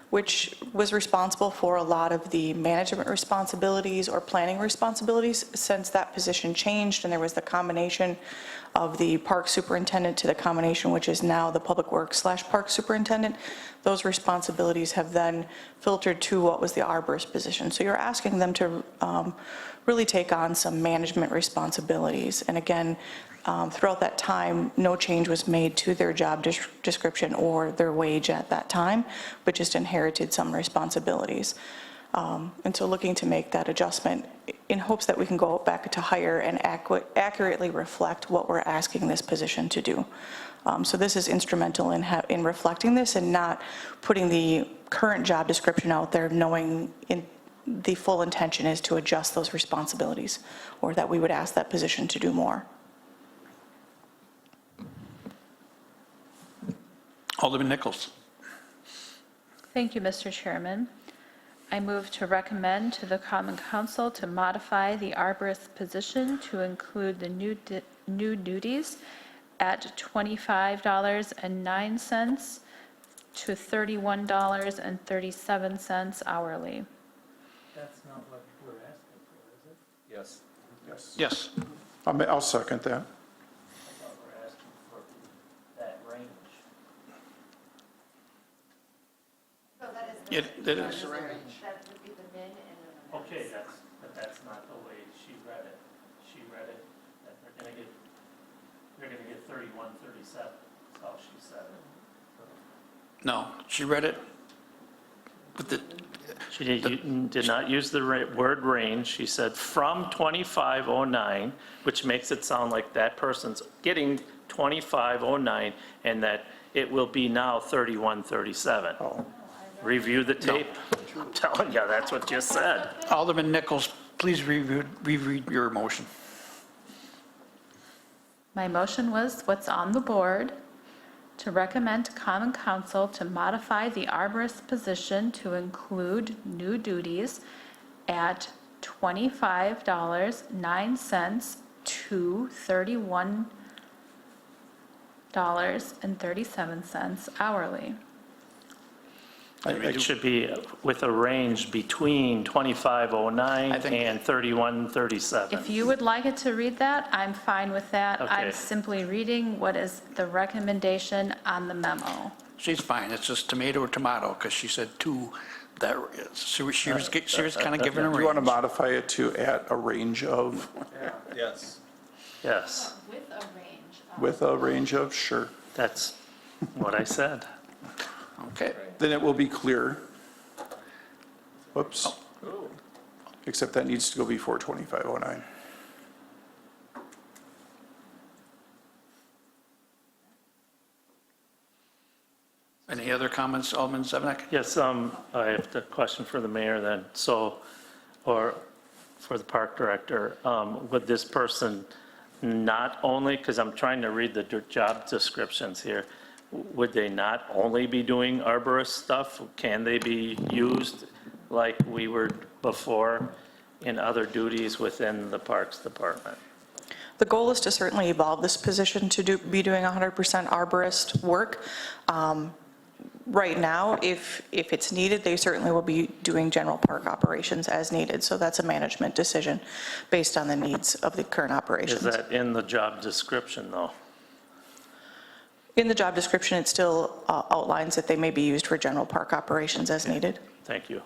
H: which was responsible for a lot of the management responsibilities or planning responsibilities. Since that position changed and there was the combination of the park superintendent to the combination, which is now the public works / park superintendent, those responsibilities have then filtered to what was the arborist position. So you're asking them to really take on some management responsibilities. And again, throughout that time, no change was made to their job description or their wage at that time, but just inherited some responsibilities. And so looking to make that adjustment in hopes that we can go back to hire and accurately reflect what we're asking this position to do. So this is instrumental in reflecting this and not putting the current job description out there knowing the full intention is to adjust those responsibilities, or that we would ask that position to do more.
A: Alderman Nichols.
E: Thank you, Mr. Chairman. I move to recommend to the Common Council to modify the arborist position to include the new duties at $25.09 to $31.37 hourly.
G: That's not what we're asking for, is it?
D: Yes.
F: Yes.
A: Yes.
F: I'll second that.
G: I thought we're asking for that range.
A: It is.
L: That would be the min and the max.
G: Okay, but that's not the way she read it. She read it that they're gonna get 31.37, that's all she said.
A: No, she read it with the,
G: She did not use the word range. She said from 2509, which makes it sound like that person's getting 2509 and that it will be now 3137. Review the tape. I'm telling you, that's what you said.
A: Alderman Nichols, please reread your motion.
E: My motion was what's on the board, to recommend to Common Council to modify the arborist position to include new duties at $25.09 to $31.37 hourly.
G: It should be with a range between 2509
A: I think-
G: and 3137.
E: If you would like it to read that, I'm fine with that. I'm
G: Okay.
E: simply reading what is the recommendation on the memo.
A: she's fine. It's just tomato or tomato, because she said two. That, she was kind of giving a
F: Do you want to
A: range.
F: modify it to at a range of,
D: Yes.
G: Yes,
E: With a range
F: with a range of, sure.
G: that's what I said.
A: Okay.
F: Then it will be clear. Whoops. Except that needs to go before 2509.
A: Any other comments, Alderman Sevenick?
G: Yes, I have a question for the mayor then. So, or for the park director, would this person not only, because I'm trying to read the job descriptions here, would they not only be doing arborist stuff? Can they be used like we were before in other duties within the Parks Department?
H: The goal is to certainly evolve this position to be doing 100% arborist work. Right now, if it's needed, they certainly will be doing general park operations as needed. So that's a management decision based on the needs of the current operations.
G: Is that in the job description, though?
H: In the job description, it still outlines that they may be used for general park operations as needed.
G: Thank you.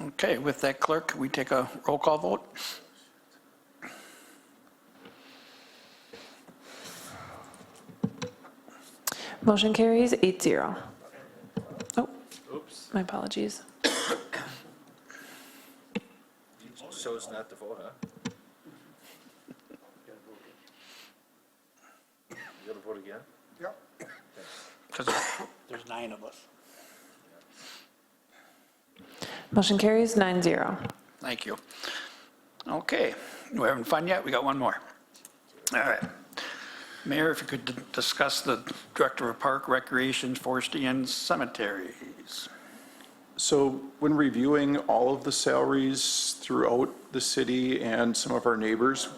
A: Okay, with that, clerk, we take a roll call vote?
B: Motion carries 8-0. Oh, my apologies.
D: Chose not to vote, huh? You gonna vote again?
K: Yep.
A: Because there's 9 of us.
B: Motion carries 9-0.
A: Thank you. Okay, we're having fun yet? We got one more. All right. Mayor, if you could discuss the Director of Park, Recreation, Forestry, and Cemeteries.
F: So when reviewing all of the salaries throughout the city and some of our neighbors,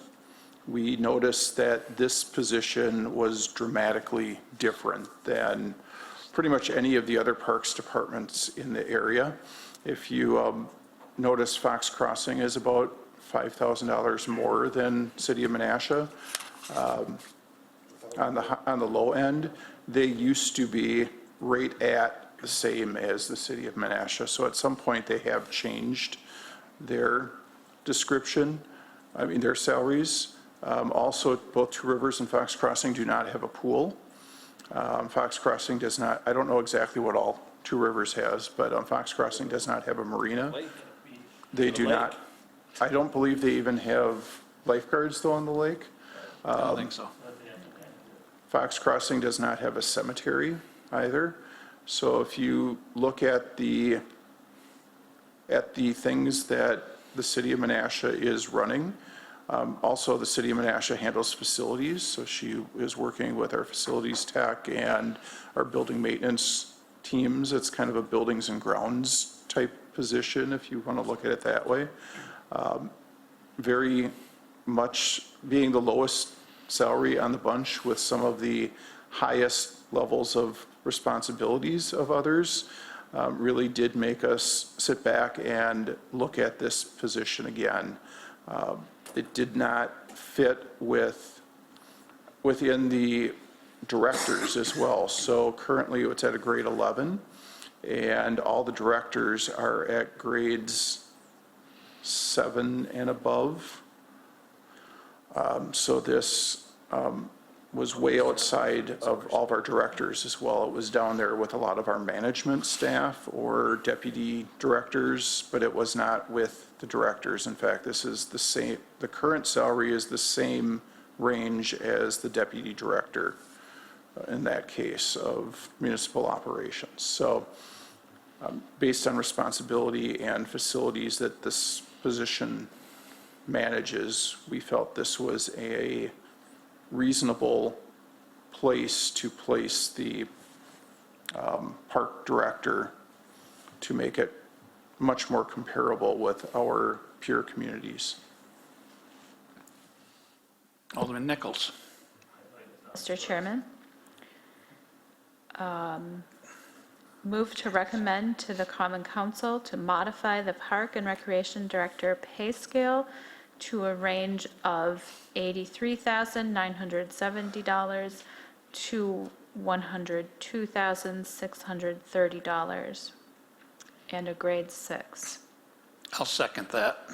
F: we noticed that this position was dramatically different than pretty much any of the other parks departments in the area. If you notice, Fox Crossing is about $5,000 more than City of Menasha. On the low end, they used to be right at the same as the City of Menasha. So at some point, they have changed their description, their salaries. Also, both Two Rivers and Fox Crossing do not have a pool. Fox Crossing does not, I don't know exactly what all Two Rivers has, but Fox Crossing does not have a marina. They do not. I don't believe they even have lifeguards though on the lake.
A: I don't think so.
F: Fox Crossing does not have a cemetery either. So if you look at the things that the City of Menasha is running, also the City of Menasha handles facilities. So she is working with our facilities tech and our building maintenance teams. It's kind of a buildings and grounds type position, if you want to look at it that way. Very much being the lowest salary on the bunch with some of the highest levels of responsibilities of others, really did make us sit back and look at this position again. It did not fit within the directors as well. So currently it's at a grade 11, and all the directors are at grades 7 and above. So this was way outside of all of our directors as well. It was down there with a lot of our management staff or deputy directors, but it was not with the directors. In fact, this is the same, the current salary is the same range as the deputy director in that case of municipal operations. So based on responsibility and facilities that this position manages, we felt this was a reasonable place to place the park director to make it much more comparable with our peer communities.
A: Alderman Nichols.
E: Mr. Chairman, move to recommend to the Common Council to modify the Park and Recreation Director pay scale to a range of $83,970 to $102,630 and a grade 6.
A: I'll second that.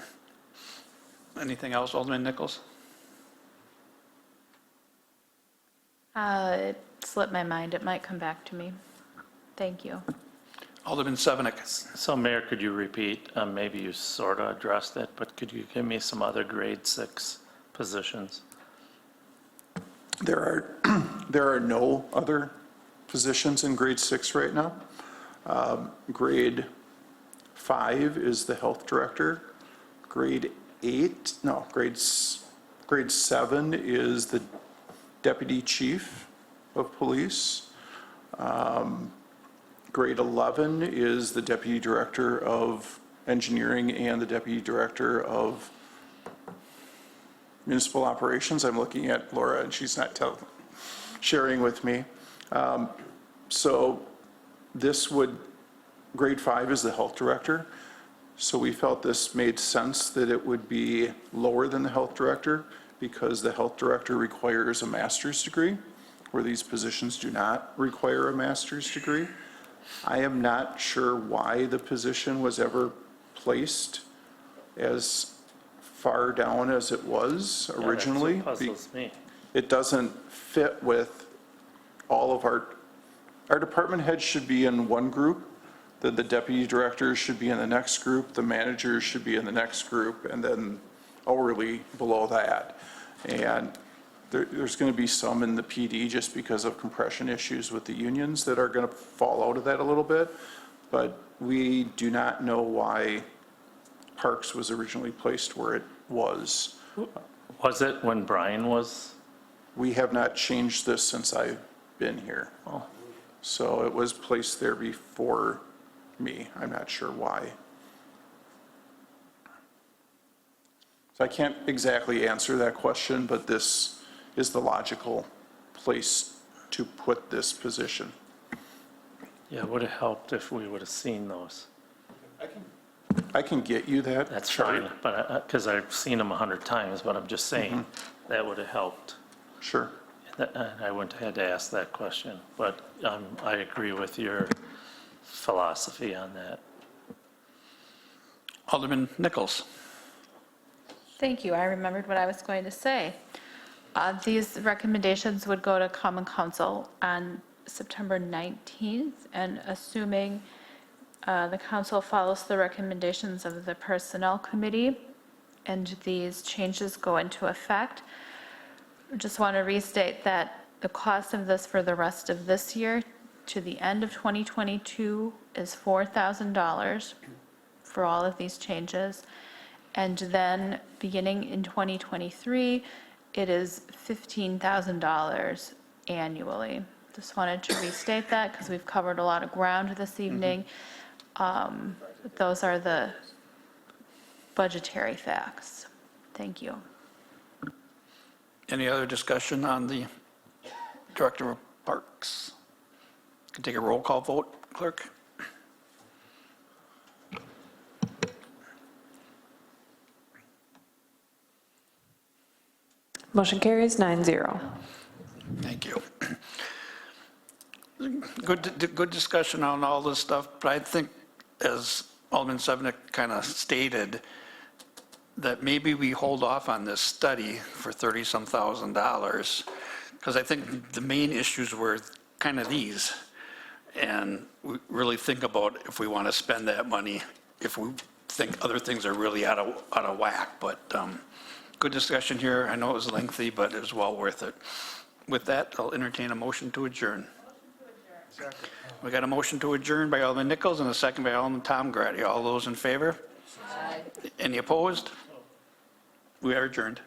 A: Anything else, Alderman Nichols?
E: It slipped my mind, it might come back to me. Thank you.
A: Alderman Sevenick.
G: So Mayor, could you repeat, maybe you sort of addressed it, but could you give me some other grade 6 positions?
F: There are no other positions in grade 6 right now. Grade 5 is the health director. Grade 7 is the deputy chief of police. Grade 11 is the deputy director of engineering and the deputy director of municipal operations. I'm looking at Laura and she's not sharing with me. So grade 5 is the health director. So we felt this made sense that it would be lower than the health director because the health director requires a master's degree, where these positions do not require a master's degree. I am not sure why the position was ever placed as far down as it was originally.
G: Yeah, that's what puzzles me.
F: It doesn't fit with all of our department heads should be in one group, then the deputy directors should be in the next group, the managers should be in the next group, and then hourly below that. And there's going to be some in the PD just because of compression issues with the unions that are going to fall out of that a little bit. But we do not know why Parks was originally placed where it was.
G: Was it when Brian was?
F: We have not changed this since I've been here.
G: Oh.
F: So it was placed there before me. I'm not sure why. So I can't exactly answer that question, but this is the logical place to put this position.
G: Yeah, it would have helped if we would have seen those.
F: I can get you that.
G: That's
F: chart.
G: fine, but, because I've seen them 100 times, but I'm just saying, that would have helped.
F: Sure.
G: And I wouldn't have had to ask that question, but I agree with your philosophy on that.
A: Alderman Nichols.
E: Thank you, I remembered what I was going to say. These recommendations would go to Common Council on September 19th, and assuming the council follows the recommendations of the Personnel Committee and these changes go into effect, I just want to restate that the cost of this for the rest of this year to the end of 2022 is $4,000 for all of these changes. And then beginning in 2023, it is $15,000 annually. Just wanted to restate that because we've covered a lot of ground this evening. Those are the budgetary facts. Thank you.
A: Any other discussion on the Director of Parks? Can take a roll call vote, clerk?
B: Motion carries 9-0.
A: Thank you. Good discussion on all this stuff, but I think, as Alderman Sevenick kind of stated, that maybe we hold off on this study for $30-some thousand, because I think the main issues were kind of these. And we really think about if we want to spend that money, if we think other things are really out of whack. But good discussion here. I know it was lengthy, but it was well worth it. With that, I'll entertain a motion to adjourn. We got a motion to adjourn by Alderman Nichols and a second by Alderman Tom Grady. All those in favor? Aye. Any opposed? We are adjourned.